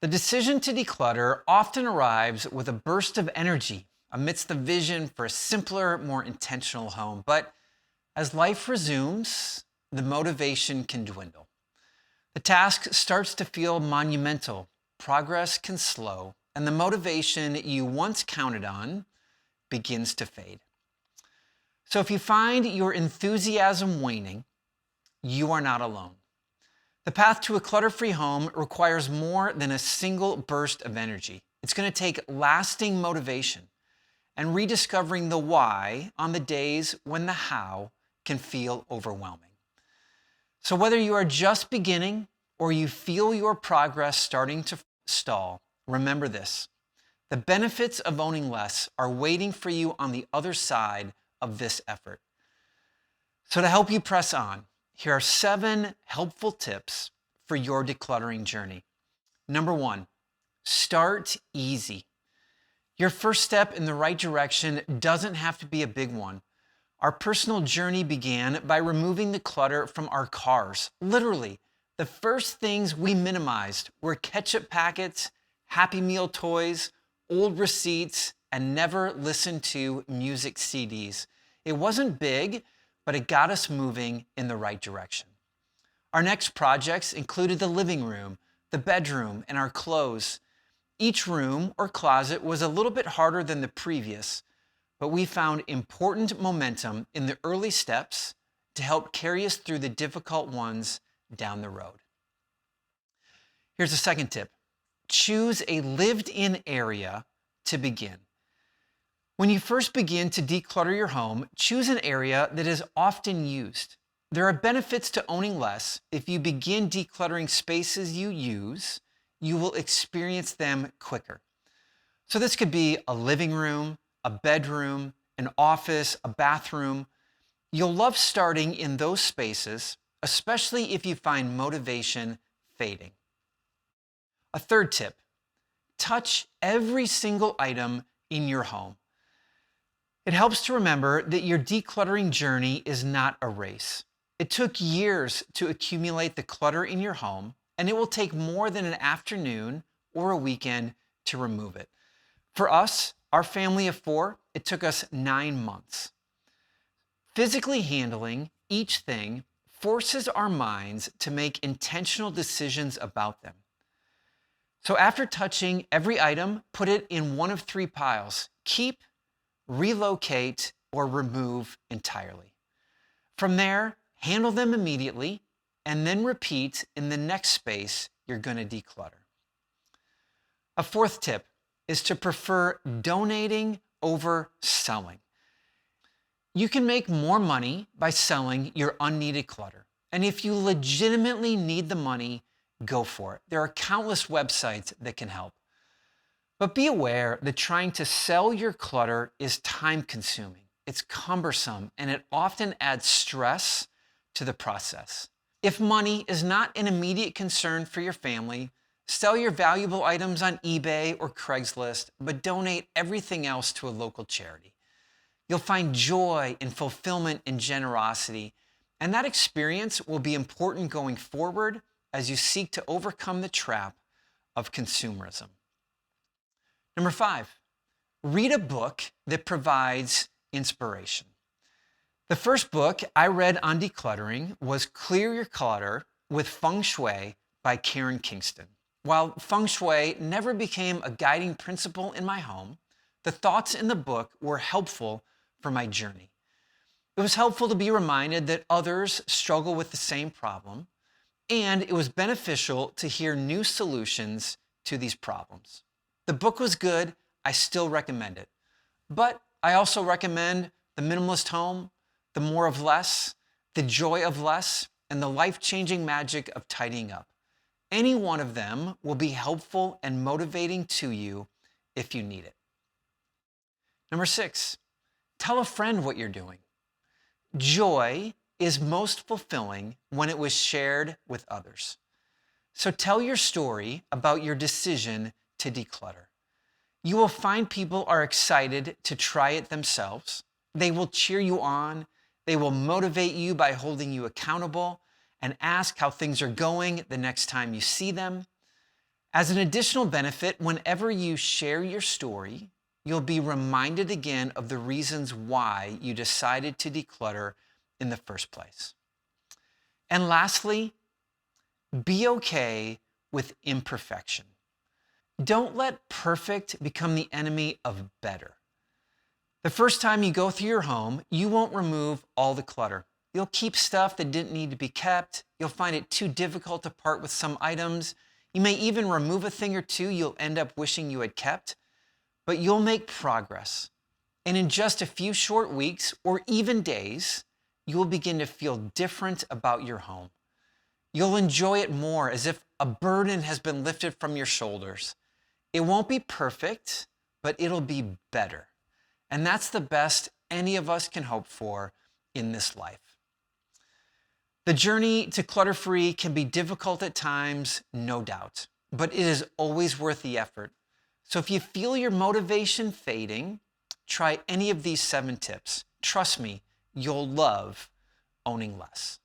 The decision to declutter often arrives with a burst of energy amidst the vision for a simpler, more intentional home. But as life resumes, the motivation can dwindle. The task starts to feel monumental, progress can slow, and the motivation you once counted on begins to fade. So if you find your enthusiasm waning, you are not alone. The path to a clutter-free home requires more than a single burst of energy. It's going to take lasting motivation and rediscovering the why on the days when the how can feel overwhelming. So whether you are just beginning or you feel your progress starting to stall, remember this: the benefits of owning less are waiting for you on the other side of this effort. So to help you press on, here are 7 helpful tips for your decluttering journey. Number 1, start easy. Your first step in the right direction doesn't have to be a big one. Our personal journey began by removing the clutter from our cars. Literally, the first things we minimized were ketchup packets, Happy Meal toys, old receipts, and never listened to music CDs. It wasn't big, but it got us moving in the right direction. Our next projects included the living room, the bedroom, and our clothes. Each room or closet was a little bit harder than the previous, but we found important momentum in the early steps to help carry us through the difficult ones down the road. Here's a second tip: choose a lived-in area to begin. When you first begin to declutter your home, choose an area that is often used. There are benefits to owning less. If you begin decluttering spaces you use, you will experience them quicker. So this could be a living room, a bedroom, an office, a bathroom. You'll love starting in those spaces, especially if you find motivation fading. A third tip: touch every single item in your home. It helps to remember that your decluttering journey is not a race. It took years to accumulate the clutter in your home, and it will take more than an afternoon or a weekend to remove it. For us, our family of 4, it took us 9 months. Physically handling each thing forces our minds to make intentional decisions about them. So after touching every item, put it in one of 3 piles: keep, relocate, or remove entirely. From there, handle them immediately and then repeat in the next space you're going to declutter. A fourth tip is to prefer donating over selling. You can make more money by selling your unneeded clutter. And if you legitimately need the money, go for it. There are countless websites that can help. But be aware that trying to sell your clutter is time-consuming, it's cumbersome, and it often adds stress to the process. If money is not an immediate concern for your family, sell your valuable items on eBay or Craigslist, but donate everything else to a local charity. You'll find joy and fulfillment in generosity, and that experience will be important going forward as you seek to overcome the trap of consumerism. Number 5, read a book that provides inspiration. The first book I read on decluttering was Clear Your Clutter with Feng Shui by Karen Kingston. While Feng Shui never became a guiding principle in my home, the thoughts in the book were helpful for my journey. It was helpful to be reminded that others struggle with the same problem, and it was beneficial to hear new solutions to these problems. The book was good. I still recommend it. But I also recommend The Minimalist Home, The More of Less, The Joy of Less, and The Life-Changing Magic of Tidying Up. Any one of them will be helpful and motivating to you if you need it. Number 6, tell a friend what you're doing. Joy is most fulfilling when it was shared with others. So tell your story about your decision to declutter. You will find people are excited to try it themselves. They will cheer you on. They will motivate you by holding you accountable and ask how things are going the next time you see them. As an additional benefit, whenever you share your story, you'll be reminded again of the reasons why you decided to declutter in the first place. And lastly, be okay with imperfection. Don't let perfect become the enemy of better. The first time you go through your home, you won't remove all the clutter. You'll keep stuff that didn't need to be kept. You'll find it too difficult to part with some items. You may even remove a thing or two you'll end up wishing you had kept, but you'll make progress. And in just a few short weeks or even days, you'll begin to feel different about your home. You'll enjoy it more, as if a burden has been lifted from your shoulders. It won't be perfect, but it'll be better. And that's the best any of us can hope for in this life. The journey to clutter-free can be difficult at times, no doubt, but it is always worth the effort. So if you feel your motivation fading, try any of these 7 tips. Trust me, you'll love owning less.